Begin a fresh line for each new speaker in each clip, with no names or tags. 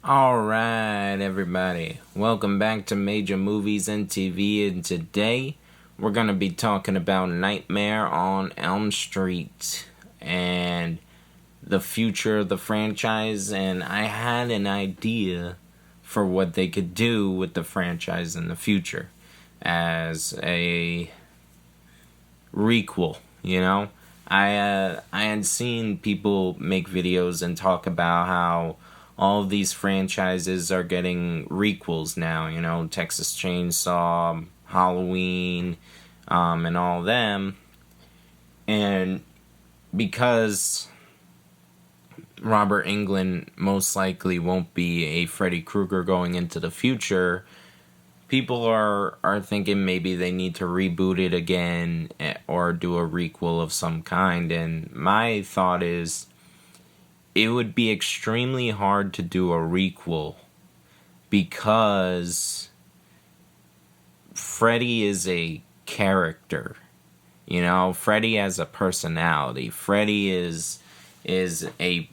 Alright, everybody. Welcome back to Major Movies and TV, and today we're going to be talking about Nightmare on Elm Street and the future of the franchise. And I had an idea for what they could do with the franchise in the future as a requel, I had seen people make videos and talk about how all of these franchises are getting requels now, Texas Chainsaw, Halloween, and all them. And because Robert Englund most likely won't be a Freddy Krueger going into the future, people are thinking maybe they need to reboot it again or do a requel of some kind. And my thought is it would be extremely hard to do a requel because Freddy is a character. Freddy has a personality. Freddy is a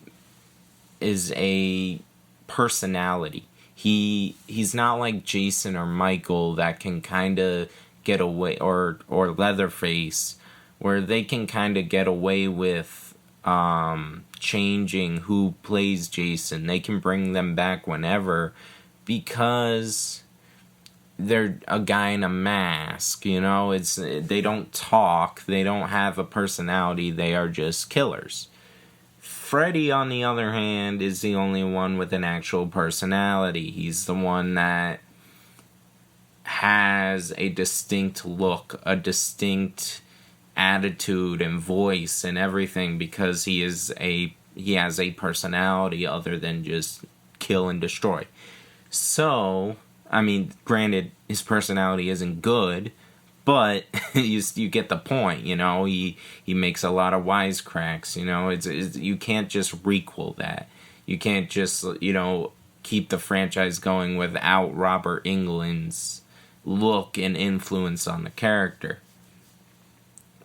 personality. He's not like Jason or Michael that can kind of get away, or Leatherface, where they can kind of get away with changing who plays Jason. They can bring them back whenever because they're a guy in a mask. They don't talk. They don't have a personality. They are just killers. Freddy, on the other hand, is the only one with an actual personality. He's the one that has a distinct look, a distinct attitude and voice and everything, because he has a personality other than just kill and destroy. So, granted, his personality isn't good, but you get the point. He makes a lot of wisecracks. You can't just requel that. You can't just keep the franchise going without Robert Englund's look and influence on the character.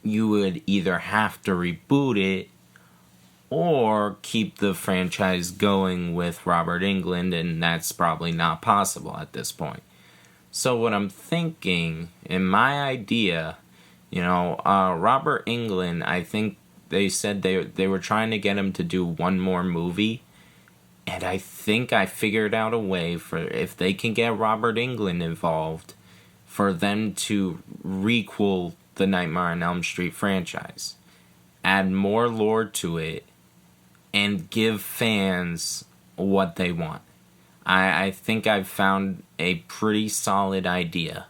You would either have to reboot it or keep the franchise going with Robert Englund, and that's probably not possible at this point. So what I'm thinking, in my idea, Robert Englund, I think they said they were trying to get him to do one more movie, and I think I figured out a way for, if they can get Robert Englund involved, for them to requel the Nightmare on Elm Street franchise, add more lore to it, and give fans what they want. I think I've found a pretty solid idea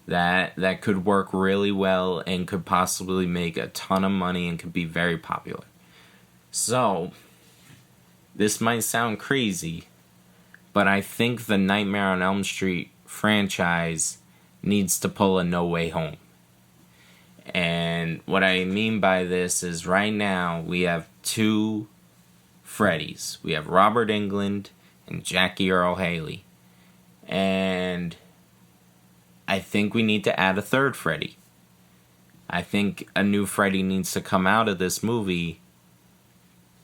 that could work really well and could possibly make a ton of money and could be very popular. So, this might sound crazy, but I think the Nightmare on Elm Street franchise needs to pull a No Way Home. And what I mean by this is, right now we have two Freddys. We have Robert Englund and Jackie Earle Haley. And I think we need to add a third Freddy. I think a new Freddy needs to come out of this movie,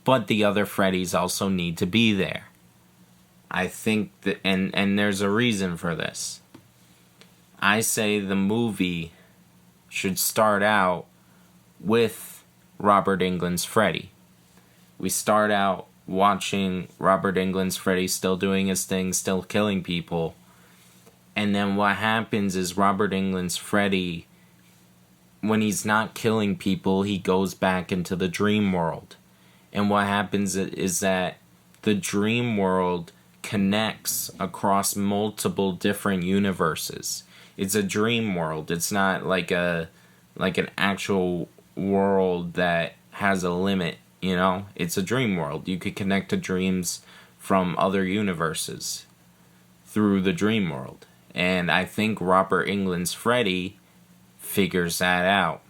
but the other Freddys also need to be there. I think that, and there's a reason for this. I say the movie should start out with Robert Englund's Freddy. We start out watching Robert Englund's Freddy still doing his thing, still killing people. And then what happens is Robert Englund's Freddy, when he's not killing people, he goes back into the dream world. And what happens is that the dream world connects across multiple different universes. It's a dream world. It's not like an actual world that has a limit, It's a dream world. You could connect to dreams from other universes through the dream world. And I think Robert Englund's Freddy figures that out.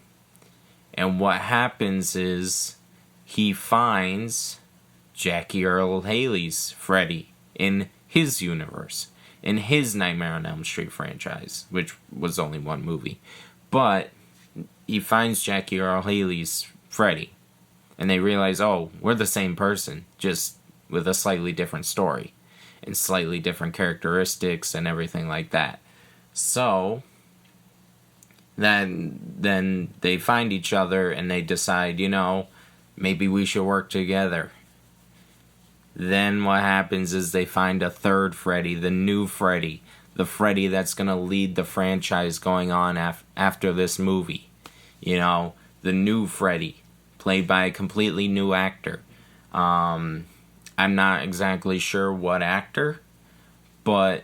And what happens is he finds Jackie Earle Haley's Freddy in his universe, in his Nightmare on Elm Street franchise, which was only one movie. But he finds Jackie Earle Haley's Freddy, and they realize, oh, we're the same person, just with a slightly different story. and slightly different characteristics and everything like that. So then they find each other and they decide, maybe we should work together. Then what happens is they find a third Freddy, the new Freddy, the Freddy that's going to lead the franchise going on after this movie. The new Freddy, played by a completely new actor. I'm not exactly sure what actor, but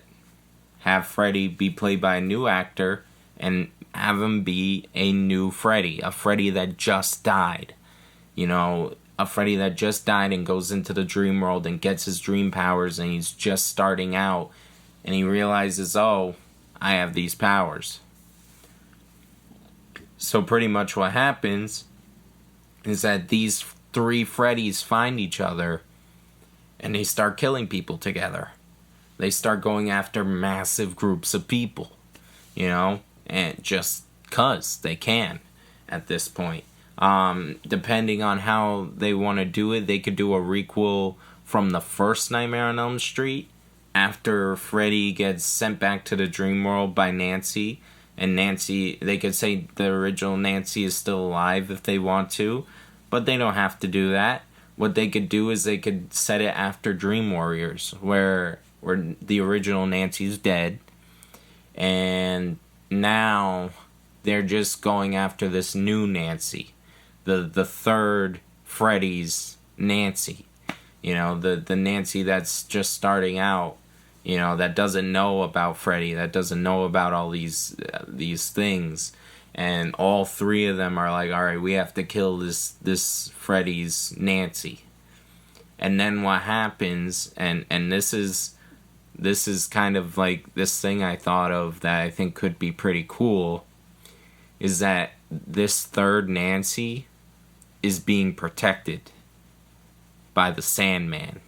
have Freddy be played by a new actor and have him be a new Freddy, a Freddy that just died. A Freddy that just died and goes into the dream world and gets his dream powers, and he's just starting out and he realizes, oh, I have these powers. So pretty much what happens is that these three Freddys find each other and they start killing people together. They start going after massive groups of people, and just 'cause they can at this point. Depending on how they want to do it, they could do a requel from the first Nightmare on Elm Street after Freddy gets sent back to the dream world by Nancy. And Nancy, they could say the original Nancy is still alive if they want to, but they don't have to do that. What they could do is they could set it after Dream Warriors, where the original Nancy's dead, and now they're just going after this new Nancy, the third Freddy's Nancy, the Nancy that's just starting out, that doesn't know about Freddy, that doesn't know about all these things, and all three of them are like, all right, we have to kill this Freddy's Nancy. And then what happens, and this is kind of like this thing I thought of that I think could be pretty cool, is that this third Nancy is being protected by the Sandman.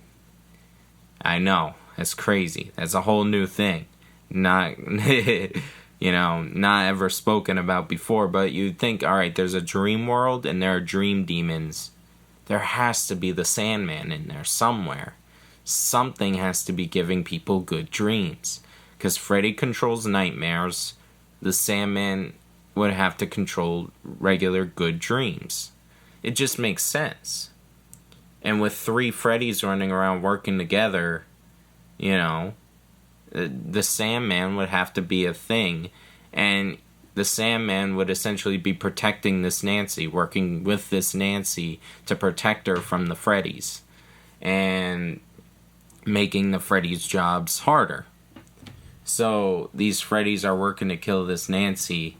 I know, that's crazy. That's a whole new thing. Not, not ever spoken about before, but you'd think, all right, there's a dream world and there are dream demons. There has to be the Sandman in there somewhere. Something has to be giving people good dreams. Because Freddy controls nightmares, the Sandman would have to control regular good dreams. It just makes sense. And with three Freddys running around working together, the Sandman would have to be a thing. And the Sandman would essentially be protecting this Nancy, working with this Nancy to protect her from the Freddys. And making the Freddys' jobs harder. So these Freddys are working to kill this Nancy,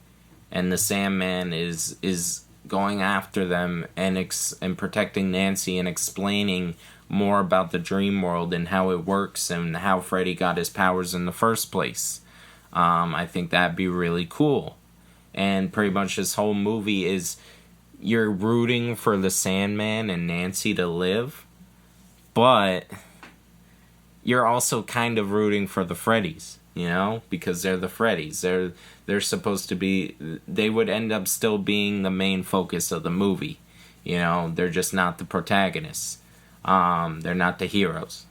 and the Sandman is going after them and protecting Nancy and explaining more about the dream world and how it works and how Freddy got his powers in the first place. I think that'd be really cool. And pretty much this whole movie is you're rooting for the Sandman and Nancy to live, but you're also kind of rooting for the Freddys, because they're the Freddys. They're supposed to be, they would end up still being the main focus of the movie. They're just not the protagonists. They're not the heroes.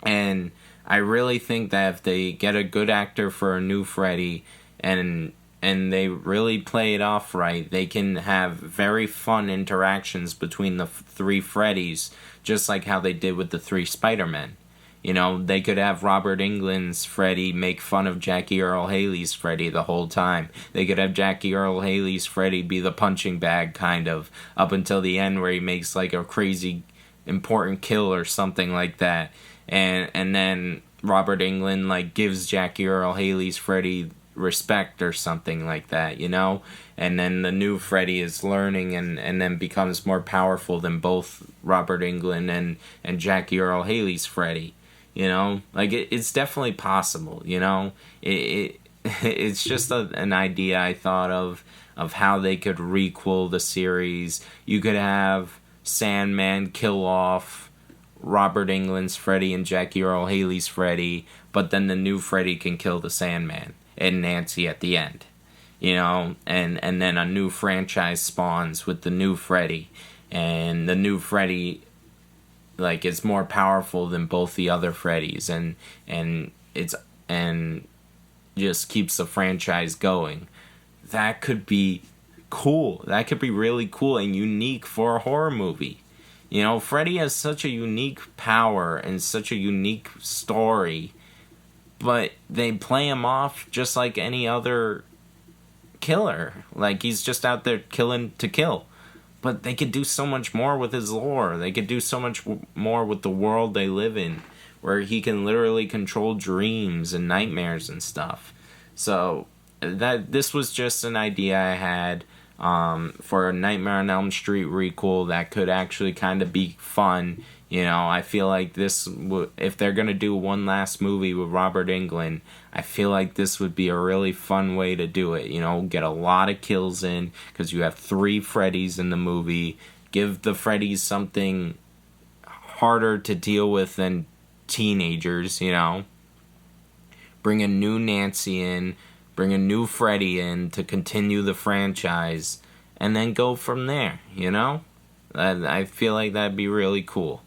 And I really think that if they get a good actor for a new Freddy and they really play it off right, they can have very fun interactions between the three Freddys, just like how they did with the three Spider-Men. They could have Robert Englund's Freddy make fun of Jackie Earle Haley's Freddy the whole time. They could have Jackie Earle Haley's Freddy be the punching bag, kind of, up until the end where he makes like a crazy important kill or something like that. And then Robert Englund gives Jackie Earle Haley's Freddy respect or something like that, and then the new Freddy is learning and then becomes more powerful than both Robert Englund and Jackie Earle Haley's Freddy. It's definitely possible. It's just an idea I thought of how they could requel the series. You could have Sandman kill off Robert Englund's Freddy and Jackie Earle Haley's Freddy, but then the new Freddy can kill the Sandman and Nancy at the end, and then a new franchise spawns with the new Freddy, and the new Freddy like it's more powerful than both the other Freddys, and it's and just keeps the franchise going. That could be cool. That could be really cool and unique for a horror movie. You know, Freddy has such a unique power and such a unique story, but they play him off just like any other killer. Like, he's just out there killing to kill. But they could do so much more with his lore. They could do so much more with the world they live in, where he can literally control dreams and nightmares and stuff. So this was just an idea I had for a Nightmare on Elm Street requel that could actually kind of be fun. You know, I feel like if they're going to do one last movie with Robert Englund, I feel like this would be a really fun way to do it. You know, get a lot of kills in, because you have 3 Freddys in the movie. Give the Freddys something harder to deal with than teenagers, you know. Bring a new Nancy in, bring a new Freddy in to continue the franchise, and then go from there, you know? I feel like that'd be really cool.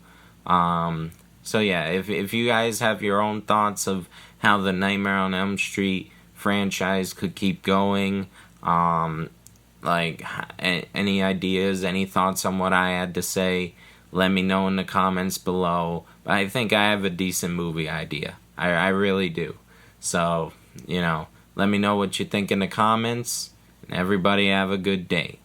So yeah, if you guys have your own thoughts of how the Nightmare on Elm Street franchise could keep going, like any ideas, any thoughts on what I had to say, let me know in the comments below. But I think I have a decent movie idea. I really do. So, you know, let me know what you think in the comments, and everybody have a good day.